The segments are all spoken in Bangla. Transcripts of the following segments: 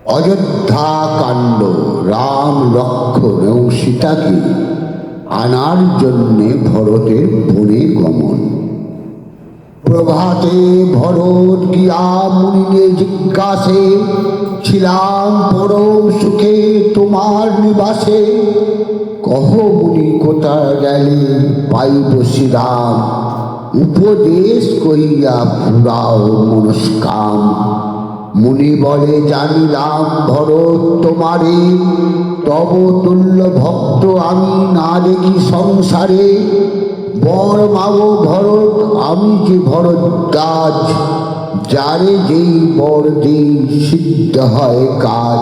অযোধ্যা কাণ্ড। রাম লক্ষ্মণ ও সীতাকে আনার জন্যে ভরতের বনে গমন। প্রভাতে ভরত গিয়া মুনিকে জিজ্ঞাসে, ছিলাম পরম সুখে তোমার নিবাসে। কহ মুনি কোথায় গেলে পাইব শ্রীরাম, উপদেশ করিয়া পুরাও মনস্কাম। মুনি বলে, জানিলাম ভরত তোমারে, তব তুল্য ভক্ত আমি না দেখি সংসারে। বর মাগো ভরত আমি যে ভরদ্বাজ, যারে যেই বর দেই সিদ্ধ হয় কাজ।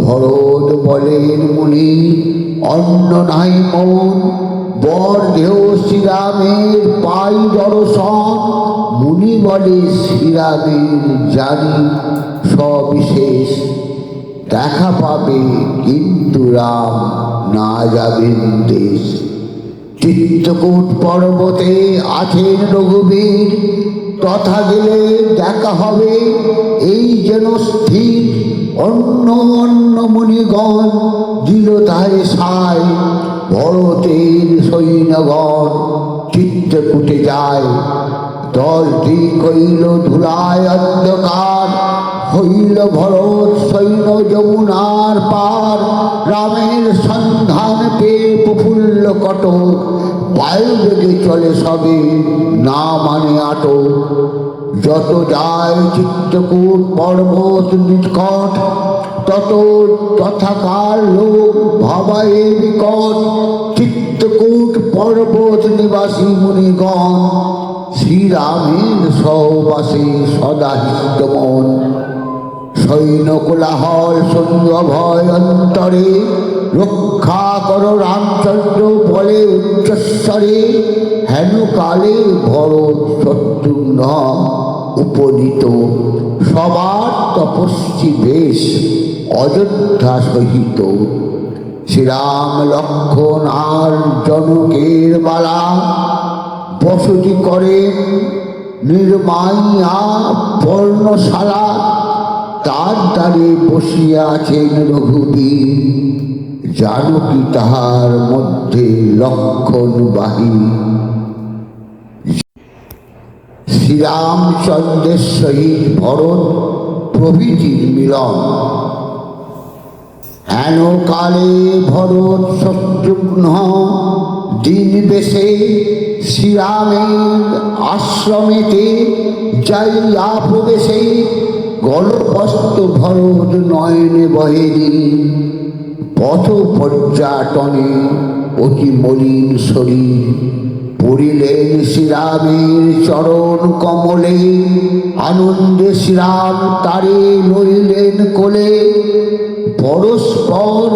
ভরত বলেন, মুনি অন্য নাই মন, বর দেহ শ্রীরামের পাই দর্শন। মুনি বলে, শ্রীরামের জানি সবিশেষ, দেখা পাবে কিন্তু রাম না যাবেন দেশ। চিত্রকূট পর্বতে আছেন রঘুবীর, তথা গেলে দেখা হবে এই যেন স্থির। অন্য অন্য মুনিগণ দিল তারে সায়, ভরতের সৈন্যগণ চিত্রকূটে যায়। দলটি হইল ধুলায় অন্ধকার, হইল ভরত সৈন্য যমুনার পার। রামের সন্ধান পেয়ে প্রফুল্ল কটক, বায়ু বেগে চলে সবে না মানে আটক। যত যায় চিত্রকূট পর্বত নিকট, তত তথাকার লোক ভাবায় বিকট। চিত্রকূট পর্বত নিবাসী মুনিগণ, শ্রীরামের সহবাসে সদা হিতমন। সৈন্য কোলাহল সৈন্য ভয় অন্তরে, রক্ষা কর রামচন্দ্র বলে উচ্চস্বরে। হেন কালে ভরত শত্রুঘ্ন উপনীত, সবার তপস্বী বেশ অযোধ্যা সহিত। শ্রীরাম লক্ষ্মণ আর জনকের বালা, বসতি করে নির্মাইয়া পর্ণশালা। তার দ্বারে বসিয়া আছেন রঘুবীর, জানকী তাহার মধ্যে লক্ষণ বাহী। শ্রীরামচন্দ্রের সহিত ভরত প্রভৃতির মিলন। হেন কালে ভরত শত্রুঘ্ন দিন বেশে, শ্রীরামের আশ্রমেতে যাইয়া প্রবেশে। গলপস্ত ভরত নয়নে বহেনি, পথ পর্যাটনে অতি মলিন শরীর। পড়িলেন শ্রীরামের চরণ কমলে, আনন্দে শ্রীরাম তারে লইলেন কোলে। পরস্পর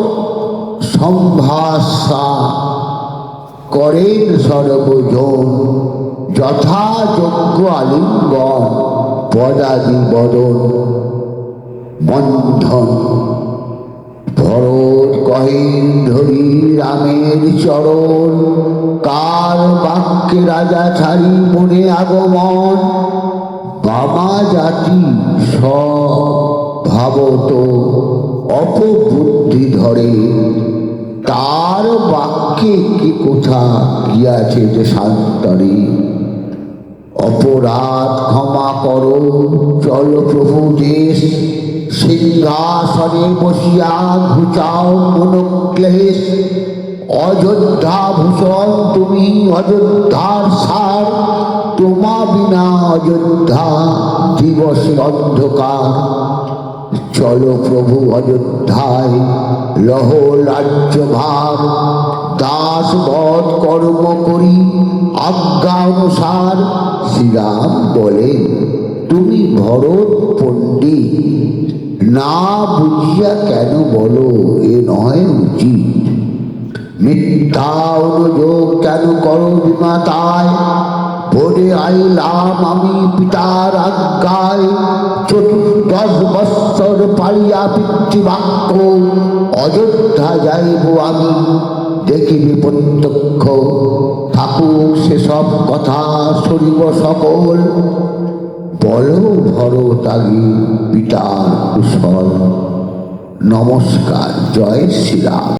সম্ভাষা করেন সর্বজন, যথাযোগ্য আলিঙ্গন পদাদি বদন বন্ধন। ভরত কহেন ধরি রামের চরণ, কার বাক্যে রাজা ছাড়ি মনে আগমন। বামা জাতি স্বভাবত অপবুদ্ধি ধরে, তার বাক্যে কি কোথা গিয়াছে যে শান্তরে। অপরাধ ক্ষমা করো চল প্রভু দেশ, সিংহাসনে বসিয়া ঘুচাও মনোক্লেশ। অযোধ্যা ভূষণ তুমি অযোধ্যার সার, তোমা বিনা অযোধ্যা দিবসের অন্ধকার। চলো প্রভু অযোধ্যায় লহ রাজ্যভার, দাস বধ কর্ম করি আজ্ঞা অনুসার। শ্রীরাম বলেন, তুমি ভরত পণ্ডিত, না বুঝিয়া কেন বলো এ নয় উচিত। মিথ্যা অনুযোগ কেন করো বিমাতায়, বলে আইলাম আমি পিতার আজ্ঞায়। 14 বৎসর পালিয়া পিতৃবাক্য, অযোধ্যা যাইব আমি দেখিবি প্রত্যক্ষ। থাকুক সেসব কথা সরিব সকল, বলো ভরত আগে পিতার কুশল। নমস্কার। জয় শ্রীরাম।